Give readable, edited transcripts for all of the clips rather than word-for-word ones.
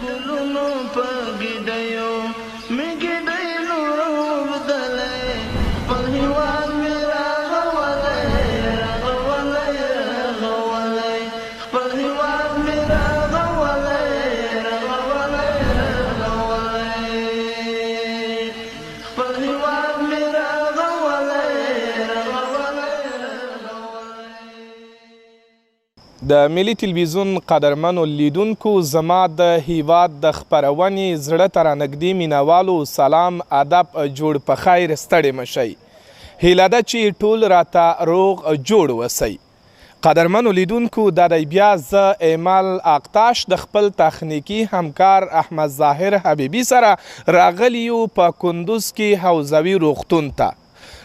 ګلونو په ګیډیو مې ګیډۍ نور اوبدلی خپل هېواد مې راغولی راغولی راغولی خپل هېواد مې راغولی راغولی راغولی خپل هېواد مې راغولی راغولی راغولی. د ملي تلویزیون قدرمنو لیدونکو زما د هیواد د خپرونې زړه ته رانږدې مینوالو سلام ادب جوړ په خیر ستړي مشئ. هیله ده چې ټول راته روغ جوړ وسئ. قدرمنو لیدونکو دا دی بیا زه ایمل اقتاش د خپل تخنیکي همکار احمد ظاهر حبیبي سره راغلی یو په کندوز کې حوزوي روغتون ته.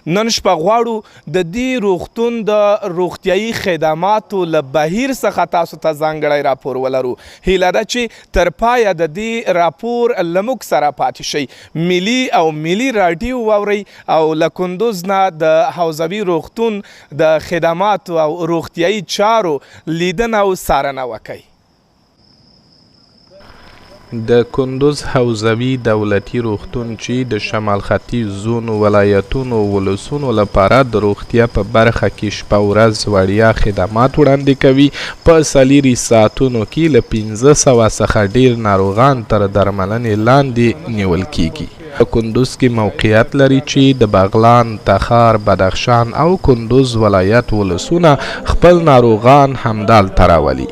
نن شپه غواړو د دې روغتون د روغتیایي خدماتو له بهیر څخه تاسو ته ځانګړی راپور ولرو. هیله ده چې تر پایه د دې راپور له موږ سره پاتې شئ. ملي او ملي راډیو واورئ او له کندوز نه د حوزوي روغتون د خدماتو او روغتیایي چارو لیدنه او څارنه وکئ. د کندوز حوزوي دولتي روغتون چې د شمال ختیځ زون ولایتونو ولسونو لپاره د روغتیا په برخه کې شپه ورځ وړیا خدمات وړاندې کوي په 4 ساعتونو کې له 500 څخه ډیر ناروغان تر درملنې لاندې نیول کیږي. په کندوز کې موقعیت لري چې د بغلان، تخار، بدخشان او کندوز ولایت ولسونه خپل ناروغان همدالته راولي.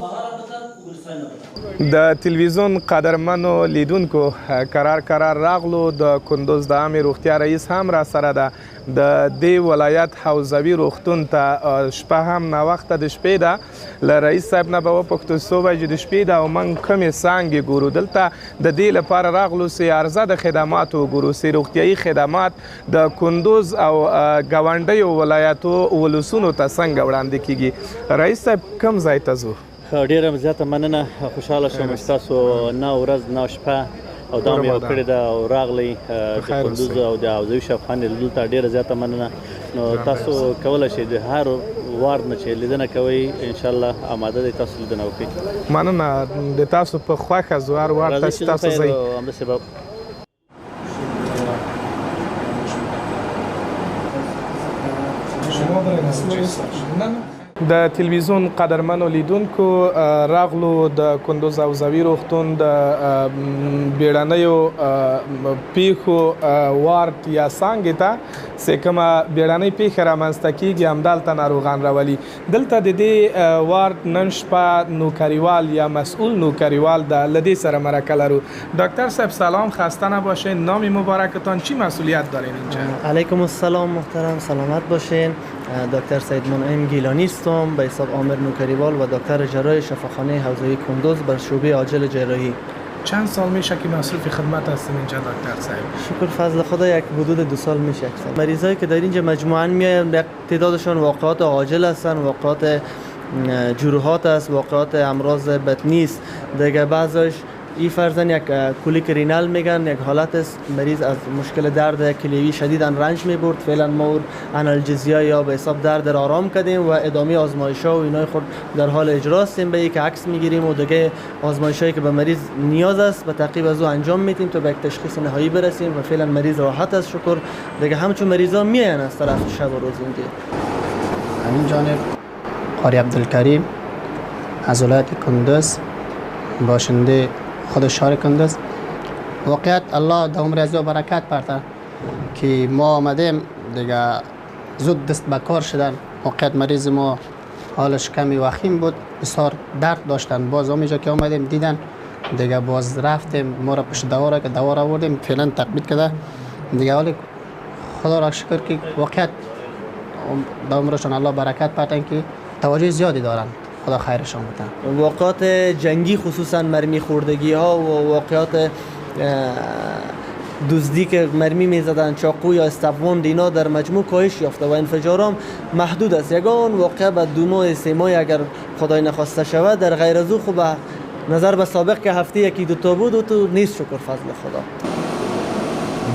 د تلویزیون قدرمنو لیدونکو قرار راغلو. د کندوز د عامې روغتیا رئیس هم را سره ده. د دې ولایت حوزوي روغتون ته شپه هم ناوخته د شپې ده. له رئیس صاحب نه به وپوښتو څو بجې د شپې ده او موږ کومې څانګې ګورو. دلته د دې لپاره راغلو چې عرضه د خدماتو وګورو چې روغتیایي خدمات د کندوز او ګاونډیو ولایتو ولسونو ته څنګه وړاندې کیږي. رئیس صاحب کوم ځای ته ځو؟ ډیره زیاته مننه. خوشحاله شوم چې تاسو نه ورځ نه شپه او دا مې کړې ده او راغلی د کندوز او د حوزوي شفاخانې لیدلو ته ډیره زیاته مننه. نو تاسو کولی شئ د هر وارډ نه چې لیدنه کوئ انشاءالله آماده دی تاسو لیدنه وکړئ. مننه. د تاسو په خوښه زو هر وارډ ته چې تاسو ځئ. همداسې به د تلویزیون قدرمنو لیدونکو راغلو د کندوز حوزوي روغتون د بیړنیو پیښو وارډ یا څانګې ته چې کومه بیړنۍ پیښه رامنځته کیږي همدلته ناروغان راولي. دلته د دې وارډ نن شپه نوکریوال یا مسئول نوکریوال ده. له دې سره مرکه لرو. دکتر صاحب سلام، خسته نباشین. نام مبارکتان، چی مسئولیت دارین اینجا؟ علیکم السلام محترم، سلامت باشین. دکتر سید منعم گیلانی هستم به حساب عامر نوکریوال و دکتر جراح شفاخانه حوزوی کندوز بر شعبه عاجل جراحی. چند سال میشه که مصروف خدمت هستیم اینجا دکتر صاحب؟ شکر فضل خدا یک حدود 2 سال میشه. مریضایی که در اینجا مجموعاً میاین یک تعدادشون واقعات عاجل هستن، واقعات جروحات است، واقعات امراض بطنی است. دیگه بعضیش این فرزن یک کولیک رینال میگن، یک حالت است مریض از مشکل درد کلیوی شدیداً رنج میبرد. فعلا ما آنالژزیا یا به حساب درد را آرام کردیم و ادامه آزمایش‌ها و اینای خود در حال اجرا هستیم. به یک عکس میگیریم و دیگه آزمایش‌هایی که به مریض نیاز است به تعقیب از او انجام میدیم تا به یک تشخیص نهایی برسیم و فعلا مریض راحت است شکر. دیگه همچون مریضا میاین از طرف شب و روز اینجا. همین جانب قاری عبدالکریم از ولایت کندوز، باشنده خود شهر کندوز. واقعیت الله دوم ریاضی و برکت برده که ما آمدیم دیگه زود دست به کار شدن. واقعیت مریض ما حالش کمی وخیم بود، بسیار درد داشتن. باز اونجا که آمدیم دیدن دیگه باز رفتیم ما را پشت دوا را که دوا را آوردیم فعلا تثبیت کرده دیگه. حالی خدا را شکر که واقعیت عمرشان الله برکت پرتن که توجه زیادی دارن. خدا خیرشان بده. واقعات جنگی خصوصا مرمی خوردگی ها و واقعات دزدی که مرمی میزدن، چاقو یا استفوان، اینا در مجموع کاهش یافته و انفجارام محدود است. یگان واقعه به 2 ماه 3 ماه اگر خدای نخواسته شود، در غیر از او خوب نظر به سابق که هفته 1-2 تا بود و تو نیست شکر فضل خدا.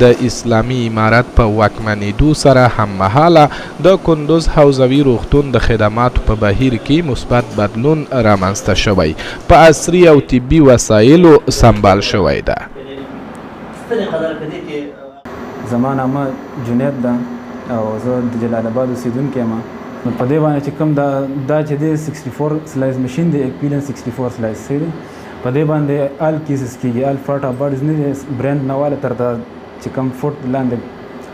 د اسلامي امارت په واکمنېدو سره هممهاله د کندوز حوزوي روغتون د خدماتو په بهیر کې مثبت بدلون رامنځته شوی په عصري او طبي وسایلو سمبال شوی ده. زما نامه جنید ده او زه د جلال آباد اوسېدونکی یم. نو په دې باندې چې کوم دا چې دی 64 سلایز مشین دی ایکویلن 64 سلایز دی په دې باندې آل کیسز کېږي آل پارټ اف باډیز نه دی برینډ نه واله تر دا چې کوم فوټ لاندې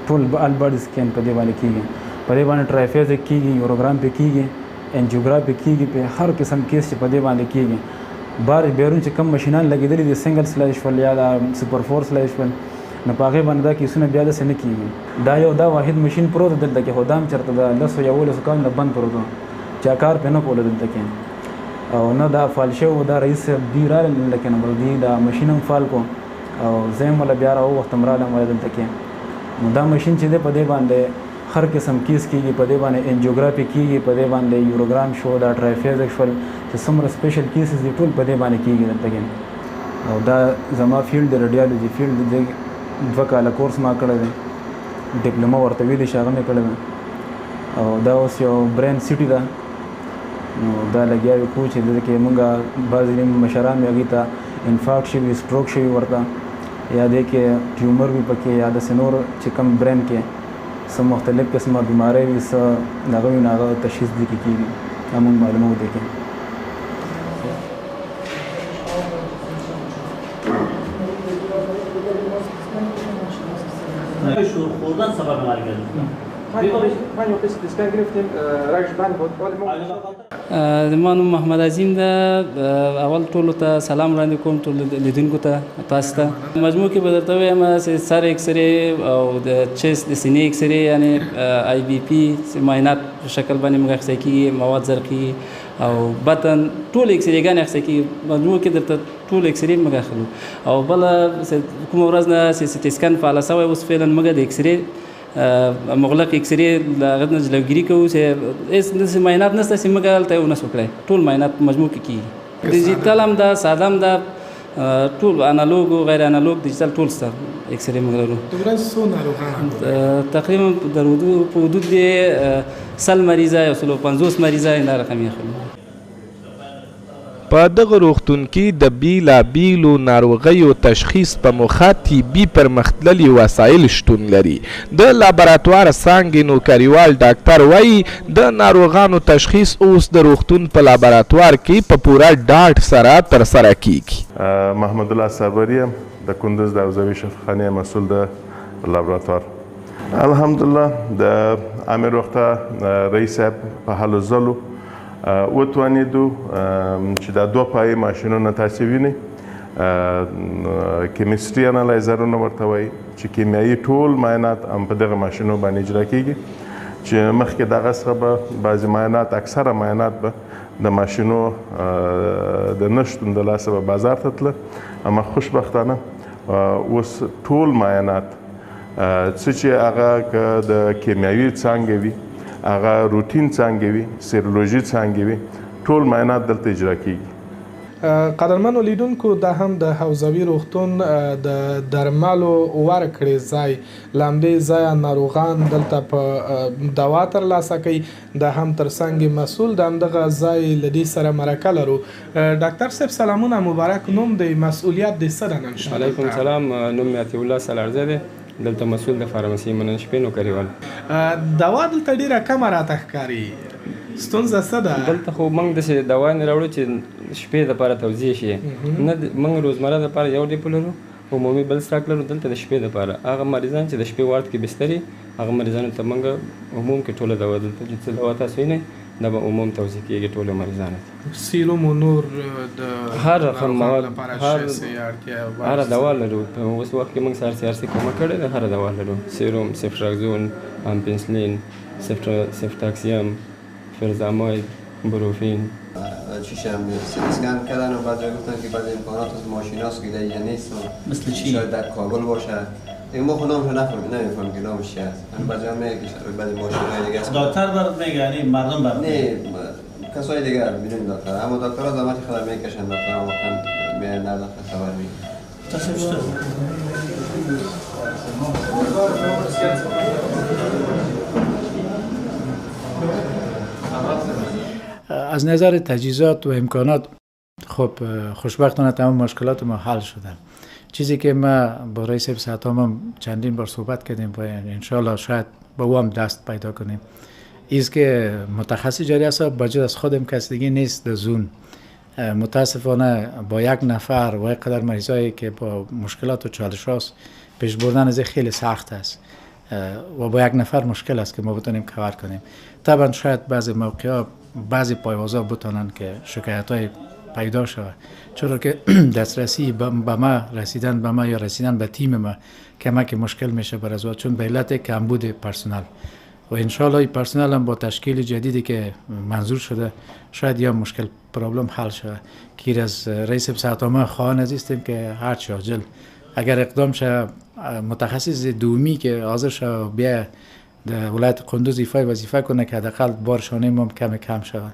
ټول آل باډي سکین په دې باندې کېږي. په دې باندې ټرایفیزک کېږي یوروګرام پې کېږي انجیوګرافي کېږي په هر قسم کیس چې په دې باندې کېږي. بار بیرون چې کوم مشینان لګېدلي دي سنګل سلایز شول یا دا سوپر 4 سلایز شول نو په هغې باندې دا کیسونه بیا داسې نه کېږي. دا یو دا واحد مشین پروت دلته کې خو دا هم چېرته د 10-11 کالو نه بند پروت و چا کار پرې نه کوله دلته کې او نه دا فال شوی دا رئیس صاحب دوی راغلل دلته کې نه بل دوی دا مشین هم فال کو او زه هم وله بیا راووختم رالم وله دلته کې. نو دا مشین چې دی په دې باندې هر قسم کیس کېږي په دې باندې انجیوګرافي کېږي په دې باندې یوروګرام شو دا ټرایفیزک شول چې څومره سپیشل کیسز دي ټول په دې باندې کېږي دلته کې. او دا زما فیلډ د رډیالوجي فیلډ دی 2 کاله کورس ما کړی دی ډپلوما ورته ویلی شي هغه مې کړی دی او دا اوس یو برین سیټي ده نو دا لګیا وي کوم چې دلته کې مونږ بعضې مشران مې هغوی ته انفاکټ شوي سټروک شوي ورته یا دې کې ټیومر وي پکې یا داسې نور چې کوم برین کې څه مختلف قسمه بیماری وي څه هغه وي نو هغه تشخیص دې کې کېږي دا مونږ معلوموو دې کې. زما نوم محمد عظیم ده. اول ټولو ته سلام وړاندې کوم ټولو لیدونکو ته تاسو ته. مجموع کې به درته ووایم چې سر ایکسرې او د چیست د سینې ایکسرې یعنې آی بي پي معاینات په شکل باندې موږ اخیستی کېږي مواد زرقي او بطن ټول ایکسرېګانې اخیستی کېږي. مجموع کې درته ټول ایکسرې موږ اخلو او بله کومه ورځ نه سي ټي سکن فعاله شوی اوس فعلا موږ د ایکسرې مغلق ایکسرې له هغه نه جلوګیري کوو چې هېڅ داسې معاینات نشته چې موږ هلته یې ونه شو کړی. ټول معاینات مجموع کې کېږي ډیجیټل هم ده ساده هم ده ټول انالوګ او غیر انالوګ ډیجیټل ټول شته ایکسرې موږ لرو. د ورځې څو ناروغان تقریبا په حدود د 100 مریضه یا 150 مریضه دا رقم یې اخلو. په دغه روغتون کې د بیلابیلو ناروغیو تشخیص په موخه طبي پرمختللي وسایل شتون لري. د لابراتوار څانګې نوکریوال ډاکټر وایي د ناروغانو تشخیص اوس د روغتون په لابراتوار کې په پوره ډاډ سره ترسره کیږي. محمد الله صابري یم د کندوز د حوزوي شفاخانې مسؤل د لابراتوار. الحمدلله د عامې روغتیا رئیس صاحب په هلو ځلو وتوانېدو چې دا 2 پایې ماشینونه تاسې وینئ کیمستري انالایزرونه ورته وایي چې کیمیایي ټول معاینات هم په دغه ماشینو باندې اجرا کېږي چې مخکې دغه څخه به بعضې معاینات اکثره معاینات به د ماشینو د نشتون د لاسه به بازار ته تله اما خوشبختانه اوس ټول معاینات څه چې هغه که د کیمیاوي څانګې وي هغه روټین څانګې وي سیرولوژي څانګې وي ټول معاینات دلته اجرا کېږي. قدرمنو لیدونکو دا هم د حوزوي روغتون د درملو ورکړې ځای له همدې ځایه ناروغان دلته په دوا ترلاسه کوي. دا هم تر څنګ مسؤل د همدغه ځای له دې سره مرکه لرو. ډاکټر صاحب سلامونه مبارک نوم دی مسؤلیت د څه ده نن شپه؟ علیکم سلام نوم مې عطیه الله سالارزی دی دلته مسؤل د فارمسي منن شپې نوکریوال. دوا دلته ډېره کمه راته ښکاري ستونزه څه ده؟ دلته خو موږ داسې دوا نه راوړو چې شپې دپاره توضیح شي نه موږ روزمره دپاره یو ډیپو لرو عمومي بل سټاک لرو دلته د شپې دپاره هغه مریضان چې د شپې وارډ کې بستري هغه مریضانو ته موږ عموم کې ټوله دوا دلته چې څه دوا تاسو وینئ دا به عموم توضیح کېږي ټولو مریضانو ته. سیروم و نور د هر رقم مواد هر دوا لرو. په اوس وخت کې موږ CRC کومه کړې ده هر دوا لرو سیروم سیفټراکزون امپنسلین سیفټاکسیم فرزاماید بروفین. چیشم سکن کردن و بعد گفتن که بعضی امکانات از ماشیناست که دیگه نیست مثل چی؟ شاید در کابل باشه ما خود نامشو نمیفهم که نامش چی هست. بعضی هم میگه که بعضی ماشینای دیگه است. دکتر برات میگه یعنی مردم برات نه کسای دیگه میدونیم دکتر اما دکترها زحمت خود میکشن دکترها واقعا میان در دکتر خبر میگن. از نظر تجهیزات و امکانات خب خوشبختانه تمام مشکلات ما حل شده. چیزی که ما با رئیس ساعتام هم چندین بار صحبت کردیم و انشالله شاید با او هم دست پیدا کنیم ایست که متخصص جاری است بجز از خودم کس دیگه نیست در زون. متاسفانه با یک نفر و یک قدر مریضایی که با مشکلات و چالش هاست پیش بردن از خیلی سخت است و با یک نفر مشکل است که ما بتونیم کار کنیم. طبعا شاید بعضی موقعا بعضی پایوازها بتونن که شکایت های پیدا شود، چرا که دسترسی به ما رسیدن به ما یا رسیدن به تیم ما کمک مشکل میشه بر از چون به علت کمبود پرسنل و انشالله این پرسنل هم با تشکیل جدیدی که منظور شده شاید یا مشکل پرابلم حل شود. که از رئیس ساعتامه خواهان عزیزیم که هر چه عاجل اگر اقدام شه متخصص دومی که حاضر شه بیا در ولایت قندوز ایفای وظیفه کنه که حداقل بارشانه ما کم شود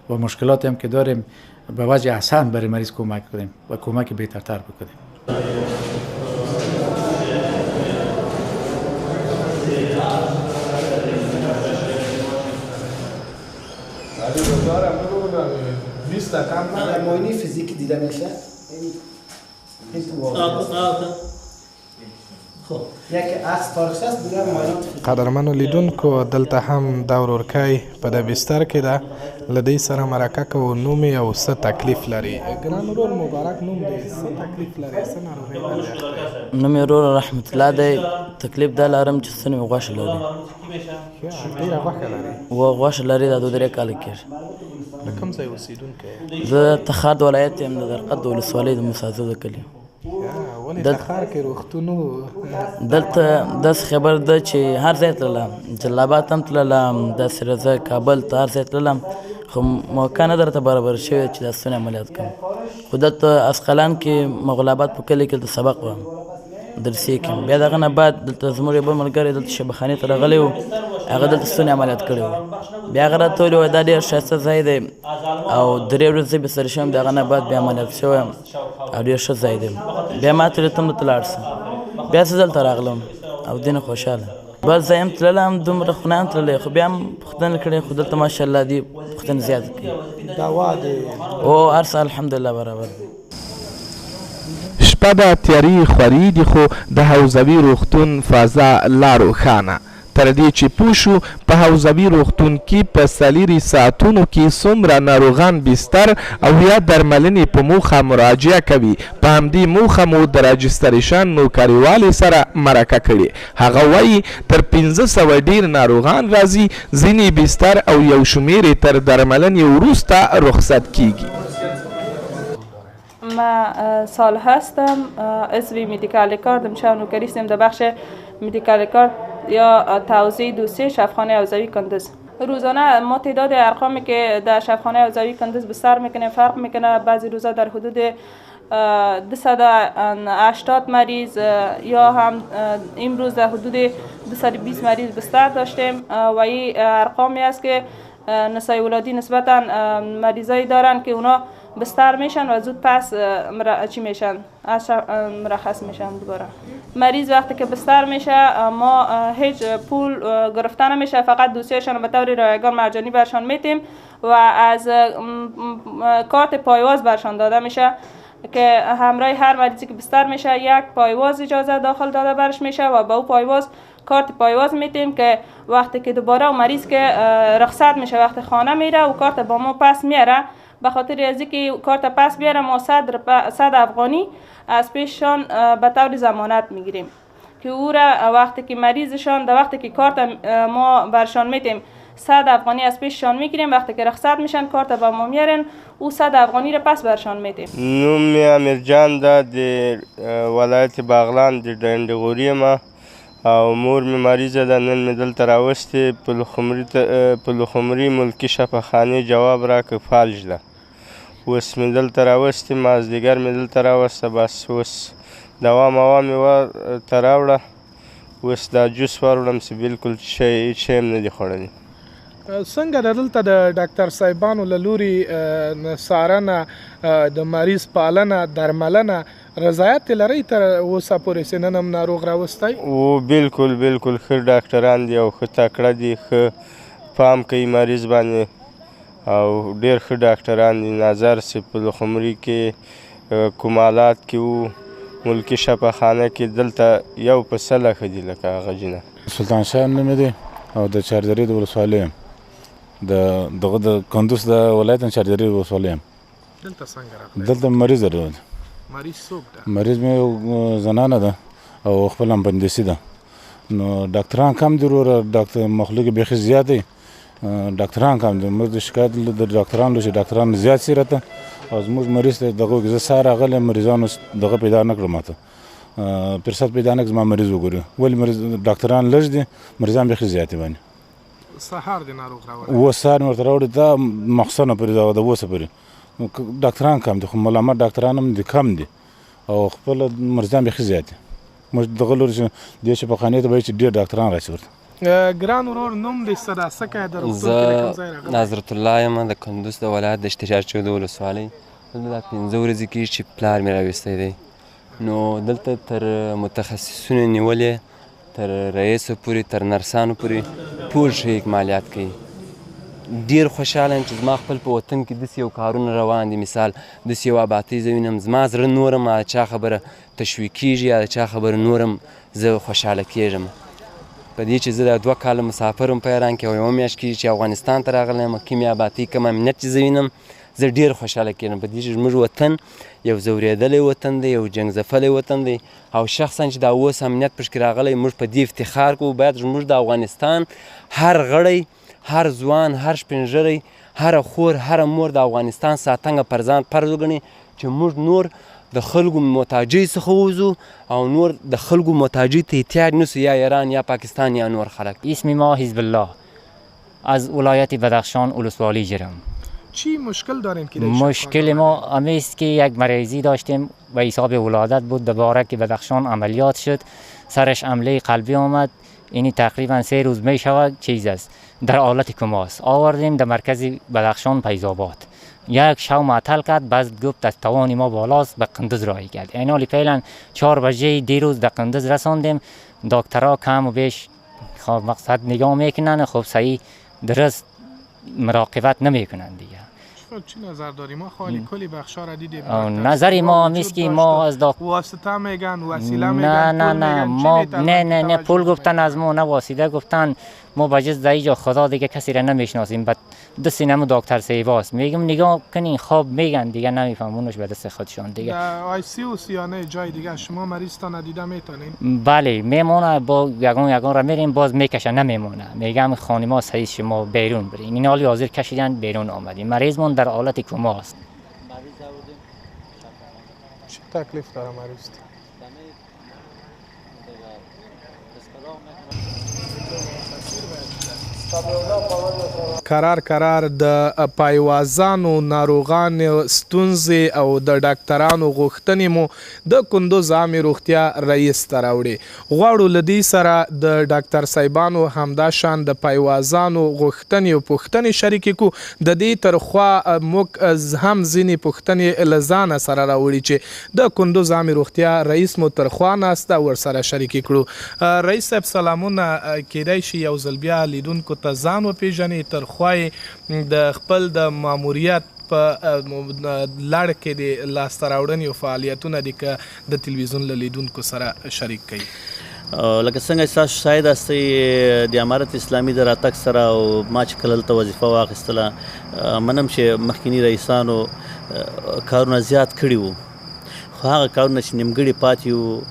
و مشکلات هم که داریم به وجه احسن برای مریض کمک کنیم و کمک بهترتر بکنیم. معاینه فیزیکی دیده میشه. یک عکس تاریخ است دیگه معاینات قدرمنو لیدونکو دلته هم د ورورکۍ په د بستر کې ده له دې سره مرکه کوو نوم یې او څه تکلیف لري. ګران ورور مبارک نوم دی، څه تکلیف لري، څه ناروغي لري؟ نوم یې ورور رحمت الله دی. تکلیف دا لرم چې ستونی مې غوښه لري. ډېره غوښه لري و غوښه لري دا 2-3 کاله کېږي. د کوم ځای اوسېدونکی یې؟ زه تخار د ولایت یم، د درقد د ولسوالۍ د موسازو د کلي. ولې تخار کې روغتون دلته داسې خبر ده چې هر ځای تللم، جلابات هم تللم، داسې راځه کابل ته هر ځای تللم خو موقع نه درته برابر شوې چې د ستوني عملیات کوم. خو دلته اسقلان کې مغلابات په کلي کې د سبق وم درسي کې. بیا دغه نه بعد دلته زموږ یو بل ملګری دلته شبخانې ته راغلی و، هغه دلته ستوني عملیات کړی و. بیا هغه راته ویلي وایي دا ډېر ښایسته ځای دی او 3 ورځې زه بستر شوم، د هغه نه بعد بیا عملیات شوی یم او ډېر ښه ځای دی. بیا ما ته ویل ته هم دلته لاړ شه. بیا زه دلته راغلم او دې نه خوشحاله. بس زه هم تللی دومره خو نه هم تللی خو بیا هم پوښتنه کړې خو دلته ماشاءالله دي پوښتنې زیاته کوي. دوا دی او هر څه الحمدلله برابر دی. شپه د تیارې خوري دي خو د حوزوي روغتون فضا لا روښانه تر دې چې پوه شو په حوزوي روغتون کې په 4 ساعتونو کې څومره ناروغان بستر او یا درملنې په موخه مراجعه کوي. په همدې موخه مو د راجستریشن نوکریوالې سره مرکه کړې. هغه وایي تر 500 ډېر ناروغان راځي، ځینې بستر او یو شمېر یې تر درملنې وروسته رخصت کیږي. ما سال هستم عضو مدیکال کار دمشق نوکری هستم در بخش مدیکال کار یا توزیع دوسیه شفاخانه حوزوی کندوز. روزانه ما تعداد ارقامی که در شفاخانه حوزوی کندوز بستر میکنیم فرق میکنه. بعضی روزا در حدود 280 مریض یا هم امروز در حدود 220 مریض بستر داشتیم و این ارقامی است که نسای ولادی نسبتا مریضایی دارن که اونا بستر میشن و زود پس مرخص میشن. دوباره مریض وقتی که بستر میشه ما هیچ پول گرفته نمیشه، فقط دوسیهشان به طور رایگان مجانی برشان میتیم و از کارت پایواز برشان داده میشه که همراه هر مریضی که بستر میشه یک پایواز اجازه داخل داده برش میشه و با او پایواز کارت پایواز میتیم که وقتی که دوباره مریض که رخصت میشه وقتی خانه میره و کارت با ما پس میاره، به خاطر از اینکه کارت پس بیاره ما 100 افغانی از پیششان به طور ضمانت میگیریم که او را وقتی که مریضشان در وقتی که کارت ما برشان میتیم 100 افغانی از پیششان میگیریم، وقتی که رخصت میشن کارت با ما میارن او 100 افغانی را پس برشان میتیم. نوم امیر جان ده د ولایت باغلان د ډنډغوري ما او مور می مریضه ده. نن می دلته راوستې پلخمري ملکي شفاخانې جواب راکړ فالج ده. اوس می دلته راوستې مازدیګر می دلته راوسته، بس اوس دوا موا می ورته راوړه. اوس دا جوس وروړم چې بلکل هېڅ شی هم نه دي خوړلي. څنګه دلته د ډاکټر صاحبانو له لوري څارنه د مریض پالنه درملنه رضایت لرئ تر اوسه پورې چې نن هم ناروغ راوستی؟ و بالکل بالکل ښه ډاکټران دي او ښه تکړه دي، ښه پام کوي مریض باندې او ډېر ښه ډاکټران دي. نظر صاحب په لخمري کې کوم حالات کې وو ملکي شفاخانه کې دلته یو په سله ښه دي لکه هغه جینه. سلطان شاه نوم دی او د چاردرې د ولسوالۍ یم، دغه د کندوز د ولایت نه چاردرې ولسوالۍ یم. دلته څنګه راغلی؟ دلته مریض درلود. مریض څوک ده؟ مریض مې یو زنانه ده او خپل اپندیسي ده. نو ډاکټران کم دي وروره، ډاکټر مخلوق بیخي زیات دی، ډاکټران کم دي. موږ د شکایت د ډاکټرانو لرو چې ډاکټران زیات سي راته او زموږ مریض ته دغه زه سهار راغلی مریضانو دغه پیدا نه کړم، ماته فرصت پیدا نه کړ زما مریض وګوري. ولې مریض ډاکټران لږ دي، مریضان بیخي زیات دي باندې. سهار د ناروغ راوړی؟ اوه سهار مې ورته راوړي، دا مخصنه پورې د اوسه پورې ډاکټران کم دي، خو ملامت ډاکټران هم دي کم دي او خپل مریضان بیخي زیات دي. موږ دغه لوري چې دې شفاخانې ته وایي چې ډېر ډاکټران راشي ورته. ګران ورور نوم دې څه ده؟ څه کوې د روغتون کې د کوم ځای راغلی؟ نظرت الله یم، د کندوز د ولایت د اشتجار چودو ولسوالۍ. دلته دا 5 ورځې کېږي چې پلار مې راویستی دی. نو دلته تر متخصصینو نیولې، تر رئیسو پورې، تر نرسانو پورې ټول ښه اکمالیات کوي. ډېر خوشحاله یم چې زما خپل په وطن کې داسې یو کارونه روان دي. مثال داسې یو آبادۍ زه وینم، زما زړه نور هم د چا خبره تشویقېږي یا د چا خبره نور هم زه خوشحاله کېږم. په دې چې زه دا 2 کاله مسافر وم په ایران کې او یوه میاشت کېږي چې افغانستان ته راغلی یم. کومې آبادۍ کوم امنیت چې زه وینم زه ډېر خوشحاله کېږم په دې چې زموږ وطن یو ځورېدلی وطن دی، یو جنګ ځپلی وطن دی او شخصا چې دا اوس امنیت پشکې راغلی موږ په دې افتخار کوو. باید زموږ د افغانستان هر غړی، هر ځوان، هر سپینږیری، هره خور، هره مور د افغانستان ساتنه پر ځان فرض وګڼي چې موږ نور د خلکو محتاجۍ څخه ووځو او نور د خلکو محتاجۍ ته احتیاج نسو، یا ایران یا پاکستان یا نور خلک. اسم ما حزب الله، از ولایت بدخشان ولسوالی جرم. چی مشکل داریم که مشکل ما است که یک مریضی داشتیم به حساب ولادت بود، دوباره که بدخشان عملیات شد سرش حمله قلبی آمد. اینی تقریبا 3 روز می شود چیز است، در حالت کماست. آوردیم در مرکز بدخشان فیض‌آباد، یک شو معطل کرد، بعد گفت از توان ما بالاست، به قندوز راهی کرد. این حالی فعلا 4 بجه دیروز در قندوز رساندیم. دکترها کم و بیش خب مقصد نگاه میکنن، خب صحیح درست مراقبت نمیکنن دیگه. چی نظر داری؟ ما خالی کلی بخشا را دیدیم. نظری ما همیست که ما از واسطه میگن، وسیله میگن، نه ما نه پول گفتن از ما، نه واسطه گفتن. ما بجز در اینجا خدا دیگه کسی را نمیشناسیم، بعد دست نمو دکتر سیواست میگم نگاه کنین خواب میگن دیگه نمیفهمونش به دست خودشان دیگه. آی سی او سیانه جای دیگه شما مریض تا ندیده میتونین؟ بله میمونه، با یگان را میریم باز میکشه نمیمونه، میگم خانما صحیح شما بیرون برین. این حالی حاضر کشیدن بیرون آمدیم، مریضمون در حالت کماست. چه تکلیف داره مریض؟ قرار د پایوازانو ناروغانو ستونزې او د ډاکټرانو غوښتنې مو د کندوز عامې روغتیا رئیس ته راوړې. غواړو له دې سره د ډاکټر صاحبانو همداشان د پایوازانو غوښتنې او پوښتنې شریکې کړو. د دې ترخوا موږ هم ځینې پوښتنې له ځانه سره راوړي چې د کندوز عامې روغتیا رئیس مو ترخوا ناسته ورسره شریکې کړو. رئیس صاحب سلامونه، کیدای شي یو ځل بیا لیدونکو ته ځان وپېژنې، ترخوا د خپل د ماموریت په لړ کې د لاسته راوړنې او فعالیتونه دي که د تلویزیون له لیدونکو سره شریک کوي. لکه څنګه تاسو شاهد هستئ د امارت اسلامي د راتګ سره او ما چې کله دلته وظیفه واخیستله، منم چې مخکیني رئیسانو کارونه زیات کړي وو، خو هغه کارونه چې نیمګړي پاتې وو،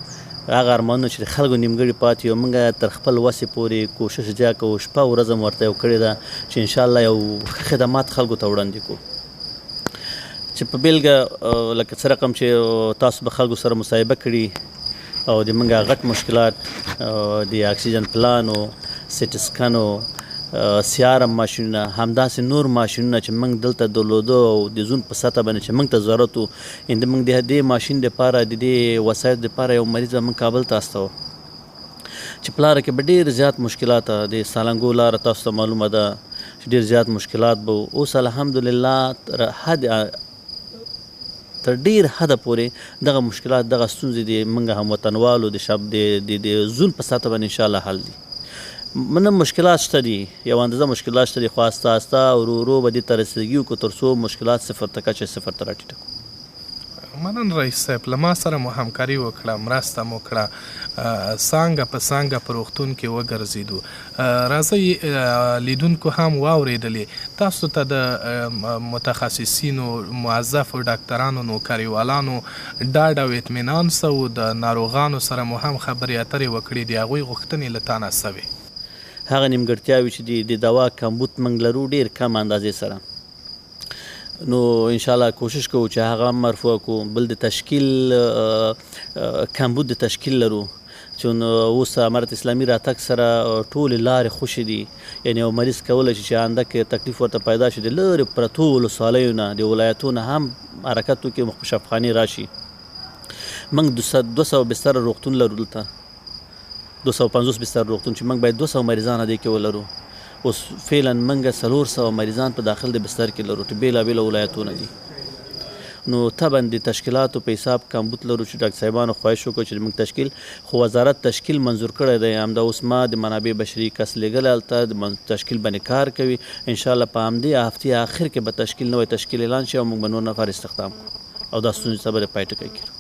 هغه ارمانونه چې د خلکو نیمګړي پاتې وو، موږ تر خپل وسې پورې کوشش زیات کوو، شپه ورځ هم ورته یو کړې ده چې انشاءالله یو خدمات خلکو ته وړاندې کړو. چې په بیلګه لکه څه رقم چې تاسو به خلکو سره مصاحبه کړي او د موږ غټ مشکلات د اکسیجن پلان او سیټ سکن او سیارم ماشینونه، همداسې نور ماشینونه چې موږ دلته درلودو او د زون په سطح باندې چې موږ ته ضرورت وو، موږ د دې ماشین دپاره د دې وسایلو دپاره یو مریض به موږ کابل ته استوو چې په لاره کې به ډېر زیات مشکلات، د سالنګو لاره تاسو ته معلومه ده چې ډېر زیات مشکلات به اوس الحمدلله تر حد تر ډیر حده پورې دغه مشکلات دغه ستونزې د موږ هموطنوالو د زون په سطحه باندې انشاءالله حل دي. نه مشکلات شته دي، یو اندازه مشکلات شته دي، خو آسته آسته ورو ورو به دې ته رسیدګي وکړو تر څو مشکلات صفر ته کچه صفر ته راټیټه کړو. مننه رئیس صاحب، له ما سره مو همکاري وکړه، مرسته مو کړه، څانګه په څانګه په روغتون کې وګرځېدو. راځئ لیدونکو هم واورېدلې تاسو ته د متخصصینو موظفو ډاکټرانو نوکریوالانو ډاډ او اطمینان څه و، د ناروغانو سره مو هم خبرې اترې وکړې، د هغوی غوښتنې له تا نه څه وې؟ هغه نیمګړتیاوې چې د دوا کمبود موږ لرو ډېر کم اندازې سره، نو انشاءالله کوشش کوو چې هغه هم مرفوع کړو. بل د تشکیل کمبود د تشکیل لرو، چون اوس امارت اسلامي راتګ سره ټولې لارې خوشې دي، یعنې یو مریض کولی شي چې اندک تکلیف ورته پیدا شي د لرې پرتو ولسوالیو نه د ولایتونو هم حرکت وکړي، مخ په شفاخانې راشي. موږ 200 بستر روغتون لرو، دلته 250 بستر روغتون چې موږ باید 200 مریضان دې کې ولرو. اوس فعلا موږ 400 مریضان په داخل د بستر کې لرو چې بېلابېله ولایتونه دي. نو طبعا د تشکیلاتو په حساب کمبود لرو چې ډاکټر صاحبانو خواهش وکړو چې موږ تشکیل، خو وزارت تشکیل منظور کړی دی. همدا اوس ما د منابع بشري کس لیږلی هلته د تشکیل باندې کار کوي. انشاءالله په همدې هفتې آخر کې به تشکیل نوی تشکیل اعلان شي او موږ به نور نفر استخدام کړو او دا ستونزې ته به پای ټکی کړو.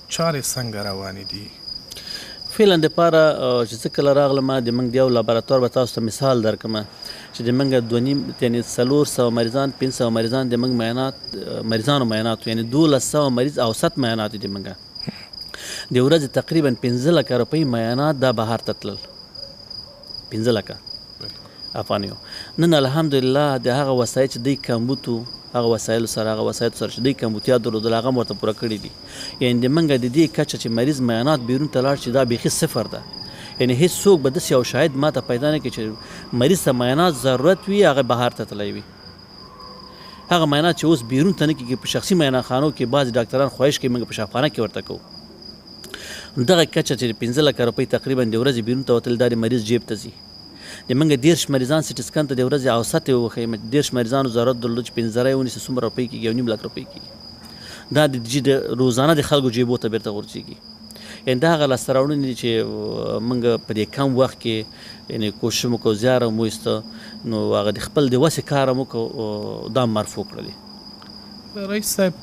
چارې څنګه روانې دي؟ فعلا دپاره چې زه کله راغلم د موږ د یو لابراتوار به تاسو ته مثال درکړم چې د موږ 2.5 یعنې 400 مریضان 500 مریضان د موږ مریضانو معاینات، یعنې 1200 مریض اوسط معاینات دي. موږ د ورځې تقریبا 15 لکه روپۍ معاینات دا بهر ته تلل، 15 لکه افغانیو. نن الحمدلله د هغه وسایل چې دوی کمبود هغه وسایلو سره چې دوی کمبودیات درلودل هغه هم ورته پوره کړي دي. یعنې د موږ د دې کچه چې مریض معاینات بیرون ته لاړ شي دا بیخي صفر ده. یعنې هېڅوک به داسې یو شاهد ما ته پیدا نه کړي چې مریض ته معاینات ضرورت وي هغه بهر ته تللی وي. هغه معاینات چې اوس بیرون ته نه کېږي په شخصي معاینخانو کې بعضې ډاکټران خواهش کوي موږ په شفاخانه کې ورته کوو. دغه کچه چې 15 لکه روپۍ تقریبا د ورځې بیرون ته وتل دا د مریض جیب ته ځي. د موږ 10 مریضان سټي سکن ته د ورځې اوسط یې وښیم، 10 مریضانو ضرورت درلود چې 15 یې ونیسي څومره روپۍ کېږي، 1.5 لک روپۍ کېږي. دا د روزانه د خلکو جیبو ته بیرته غورځېږي. یعنې دا هغه لاسته راوړنې دي چې موږ په دې کم وخت کې یعنې کوشش مو وکړو، زیار مو وایسته، نو هغه د خپل د وسې کار مو وکړو، دا مرفوع کړلې. رئیس صاحب،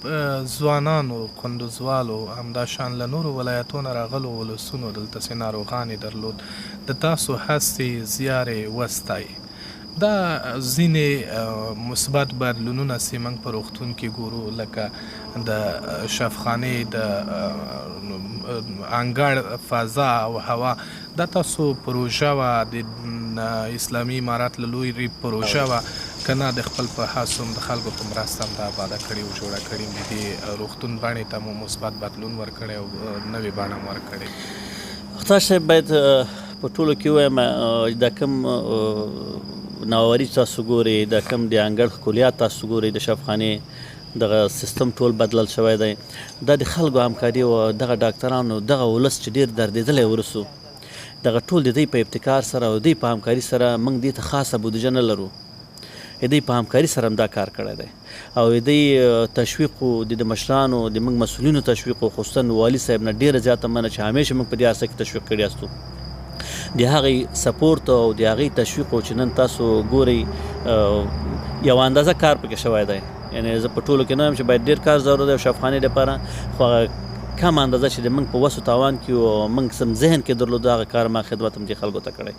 ځوانانو کندوزوالو همداشان له نورو ولایتونو راغلو ولسونو دلته چې ناروغانې درلود، د تاسو هڅې زیارې وستایي. دا ځینې مثبت بدلونونه چې موږ په روغتون کې ګورو، لکه د شفاخانې د انګړ فضا او هوا، دا تاسو پروژه وه د اسلامي امارت له لوی پروژه وه که نه د خپل په هڅو د خلکو په مرسته هم دا آباده کړې او جوړه کړې، د دې روغتون بڼې ته مو مثبت بدلون ورکړی او نوې بڼه هم ورکړې؟ اختر صاحب، باید په ټولو کې ووایم دا کوم ناواري تاسو ګورئ، دا کوم د انګړ ښکلیات تاسو ګورئ، د شفاخانې دغه سیستم ټول بدلل شوی دی. دا د خلکو همکاري او دغه ډاکټرانو دغه ولس چې ډېر دردېدلی ورسو، دغه ټول د دوی په ابتکار سره او دوی په همکاري سره موږ دې ته خاصه بودیجه نه لرو، دوی په همکاري سره هم دا کار کړی دی او دوی تشویق د مشرانو د موږ مسؤلینو تشویق خصوصا والي صاحب نه ډېره زیاته مننه چې همیشه موږ په دې هڅه کې تشویق کړي یاستو. د هغې سپورت او د هغې تشویق چې نن تاسو ګورئ یو اندازه کار پکې شوی دی. یعنې زه په ټولو کې نه یم چې باید ډېر کار ضرور دی شفاخانې دپاره، خو هغه کم اندازه چې د موږ په وسو تاوان کې او موږ سم ذهن کې درلود هغه کار ما خدمت هم دې خلکو ته کړی.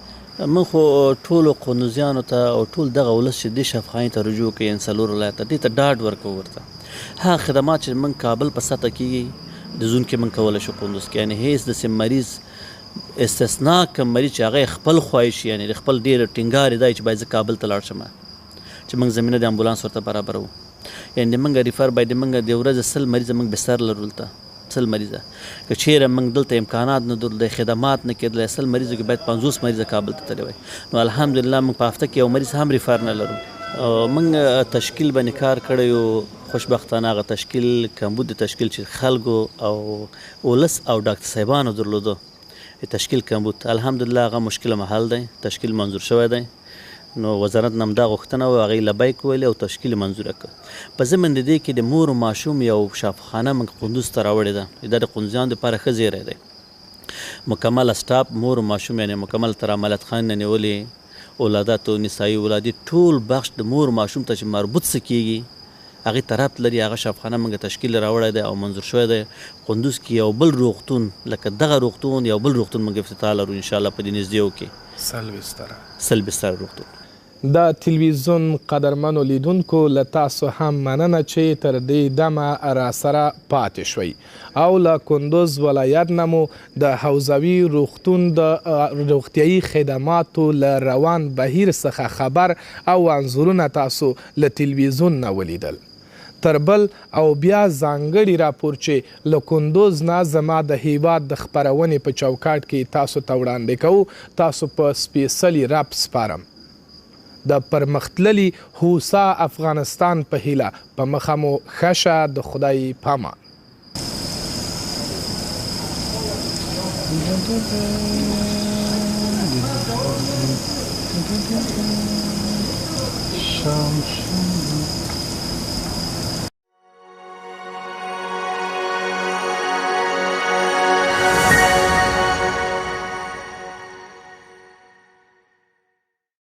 موږ خو ټولو قندوزیانو ته او ټول دغه ولس چې دې شفاخانې ته رجوع کوي، یعنې څلور ولایت ته، دې ته ډاډ ورکوو ورته هغه خدمات چې موږ کابل په سطحه کېږي د زون کې موږ کولی شو قندوز کې. یعنې هېڅ داسې مریض استثنا کم مریض چې هغه خپل خواهش یعنې د خپل ډېر ټینګار دی چې باید زه کابل ته لاړ شم چې موږ زمینه د امبولانس ورته برابروو. یعنې د موږ ریفر باید موږ د ورځې 100 مریضه موږ بستر لرو، دلته 100 مریضه که چیرې موږ دلته امکانات نه درلودی، خدمات نه کېدلی، 100 مریضو کې باید 50 مریضه کابل ته تللی وای. نو الحمدلله موږ په هفته کې یو مریض هم ریفر نه لرو. موږ تشکیل باندې کار کړی و، خوشبختانه هغه تشکیل کمبود د تشکیل چې خلکو او ولس او ډاکټر صاحبانو درلودو تشکیل کمبود، الحمدلله هغه مشکل محل دی، تشکیل منظور شوی دی. نو وزارت نه همدا غوښتنه وه هغې لبیک ویلې او تشکیل منظوره کړه په ضمن د دې کې د مور و ماشوم یو شفاخانه موږ قندوز ته راوړې ده دا د قندوزیانو دپاره ښه زیری دی مکمل سټاپ مور و ماشوم یعنې مکمل تر عملیات خانې نه نیولې اولاداتو نسایي ولادي ټول بخش د مور و ماشوم ته چې مربوط څه کېږي هغې طرف لري هغه شفاخانه موږ تشکیل راوړی دی او منظور شوی دی قندوز کې یو بل روغتون لکه دغه روغتون یو بل روغتون موږ افتتاح لرو انشاءالله په دې نږدېو کې 100 بستره روغتون د تلویزیون قدرمنو لیدونکو له تاسو هم مننه چې تر دې دمه راسره پاتې شوئ او له کندوز ولایت نه مو د حوزوي روغتون د روغتیایي خدماتو له روان بهیر څخه خبر او انځورونه تاسو له تلویزیون نه ولیدل تر بل او بیا ځانګړي راپور چې له کندوز نه زما د هیواد د خپرونې په چوکاټ کې تاسو ته وړاندې کوو تاسو په سپیڅلي رب سپارم د پرمختللي هوسا افغانستان په هیله په مخه مو ښه شه د خدای پامان شام